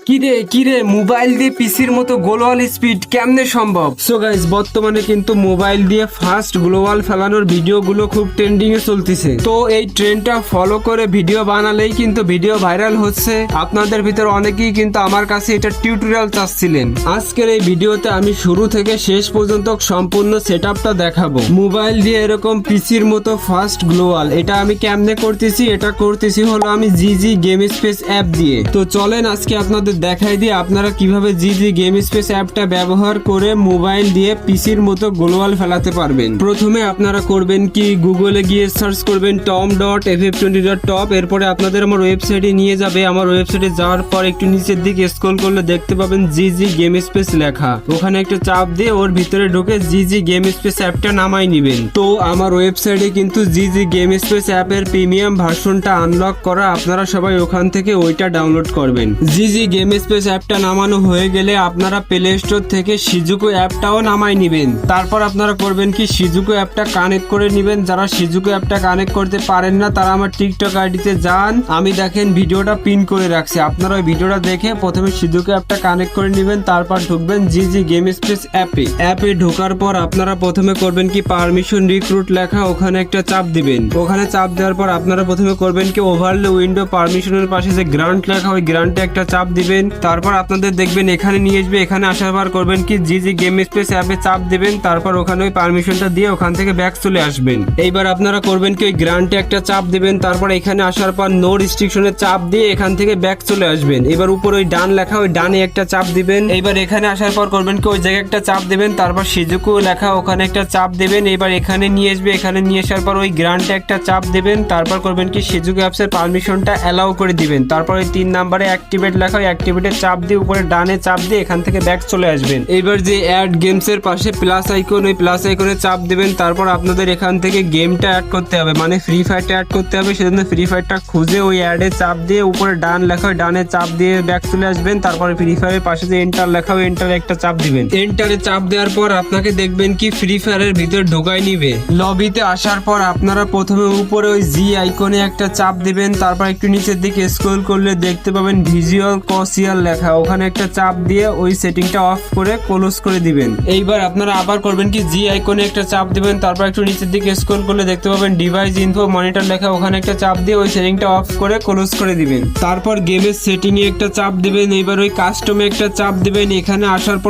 কিরে মোবাইল দিয়ে পিসির মতো গ্লোবাল স্পিড কেমনে সম্ভব? সো গাইস, বর্তমানে কিন্তু মোবাইল দিয়ে ফাস্ট গ্লোবাল ফেলানোর ভিডিওগুলো খুব ট্রেন্ডিং এ চলতেছে। তো এই ট্রেন্ডটা ফলো করে ভিডিও বানালেই কিন্তু ভিডিও ভাইরাল হচ্ছে। আপনাদের ভিতর অনেকেই কিন্তু আমার কাছে এটা টিউটোরিয়াল চাচ্ছিলেন। আজকের এই ভিডিওতে আমি শুরু থেকে শেষ পর্যন্ত সম্পূর্ণ সেটআপটা দেখাবো। মোবাইল দিয়ে এরকম পিসির মতো ফাস্ট গ্লোবাল এটা আমি কেমনে করতেছি, এটা করতেছি হলো আমি জিজি গেম স্পেস অ্যাপ দিয়ে। তো চলেন আজকে আপনাদের দেখাই দিয়ে আপনারা কিভাবে জিজি গেম স্পেস অ্যাপটা ব্যবহার করে মোবাইল দিয়ে পিসির মতো গ্লোবাল ফেলাতে পারবেন। প্রথমে আপনারা করবেন কি, গুগলে গিয়ে সার্চ করবেন tom.ff20.top। এরপরে আপনাদের আমার ওয়েবসাইটে নিয়ে যাবে। আমার ওয়েবসাইটে যাওয়ার পর একটু নিচের দিকে স্ক্রল করলে দেখতে পাবেন জিজি গেম স্পেস লেখা। ওখানে একটা চাপ দিয়ে ওর ভিতরে ঢুকে জিজি গেম স্পেস অ্যাপটা নামাই নেবেন। তো আমার ওয়েবসাইটে কিন্তু জিজি গেম স্পেস অ্যাপের প্রিমিয়াম ভার্সনটা আনলক করা, আপনারা সবাই ওখান থেকে ওইটা ডাউনলোড করবেন। জিজি গেম স্পেস অ্যাপটা নামানো হয়ে গেলে আপনারা প্লে স্টোর থেকে সিজুকো অ্যাপটাও নামাই নেবেন। তারপর আপনারা করবেন কি, সিজুকো অ্যাপটা কানেক্ট করে নেবেন। যারা সিজুকো অ্যাপটা কানেক্ট করতে পারেন না তারা আমার টিকটক আইডিতে যান, আমি দেখেন ভিডিওটা পিন করে রাখছি। আপনারা ওই ভিডিওটা দেখে প্রথমে সিজুকো অ্যাপটা কানেক্ট করে নেবেন, তারপর ঢুকবেন জিজি গেম স্পেস অ্যাপে ঢোকার পর আপনারা প্রথমে করবেন কি, পারমিশন রিক্রুট লেখা ওখানে একটা চাপ দিবেন। ওখানে চাপ দেওয়ার পর আপনারা প্রথমে করবেন কি, ওভারলে উইন্ডো পারমিশনের পাশে যে গ্রান্ট লেখা ওই গ্রান্টে একটা চাপ দিবেন। তারপর আপনাদের দেখবেন এখানে নিয়ে আসবে। এখানে আসার পর করবেন কি, জিজি গেম স্পেস অ্যাপে চাপ দিবেন। তারপর ওখানে ওই পারমিশনটা দিয়ে ওখান থেকে ব্যাক চলে আসবেন। এইবার আপনারা করবেন কি, ওই গ্রান্টে একটা চাপ দিবেন। তারপর এখানে আসার পর নো রেস্ট্রিকশনে চাপ দিয়ে এখান থেকে ব্যাক চলে আসবেন। এবার উপর ওই ডান লেখা ওই ডানে একটা চাপ দিবেন। এইবার এখানে আসার পর করবেন কি, ওই জায়গায় একটা চাপ দিবেন। তারপর সিজুকো লেখা ওখানে একটা চাপ দিবেন। এবার এখানে নিয়ে আসবে। এখানে নিয়ে আসার পর ওই গ্রান্টে একটা চাপ দিবেন। তারপর করবেন কি, সিজুকো অ্যাপসের পারমিশনটা অ্যালাউ করে দিবেন। তারপর ওই 3 নম্বরে অ্যাক্টিভেট লেখা ওই অ্যাক্টিভেটে চাপ দিয়ে উপরে ডানে চাপ দিয়ে এখান থেকে ব্যাক চলে আসবেন। এইবার যে অ্যাড গেমস এর পাশে প্লাস আইকন, ওই প্লাস আইকনে চাপ দিবেন। তারপর আপনাদের এখান থেকে গেমটা অ্যাড করতে হবে, মানে ফ্রি ফায়ারটা অ্যাড করতে হবে। সেজন্য ফ্রি ফায়ারটা খুঁজে ওই অ্যাডে চাপ দিয়ে উপরে ডান লেখা ওই ডানে চাপ দিয়ে ব্যাক চলে আসবেন। তারপরে ফ্রি ফায়ারের পাশে যে এন্টার লেখা ওই এন্টারে একটা চাপ দিবেন। এন্টারে চাপ দেওয়ার পর আপনাকে দেখবেন কি ফ্রি ফায়ারের ভিতর ঢোকাই নিবে। লবিতে আসার পর আপনারা প্রথমে উপরে ওই জি আইকনে একটা চাপ দিবেন। তারপর একটু নিচের দিকে স্ক্রল করলে দেখতে পাবেন ভিজুয়াল কসিয়াল লেখা, ওখানে একটা চাপ দিয়ে ওই সেটিংটা অফ করে ক্লোজ করে দিবেন। এইবার আপনারা আবার করবেন কি, জি আইকনে একটা চাপ দিবেন। তারপর একটু নিচের দিকে স্ক্রল করলে দেখতে পাবেন ডিভাইস ইনফো মনিটর লেখা, ওখানে একটা চাপ দিয়ে ওই সেটিংটা অফ করে ক্লোজ করে দিবেন। তারপর গেমের সেটিং এ একটা চাপ দিবেন। এইবার ওই কাস্টমে একটা চাপ দিবেন। এখানে আসার পর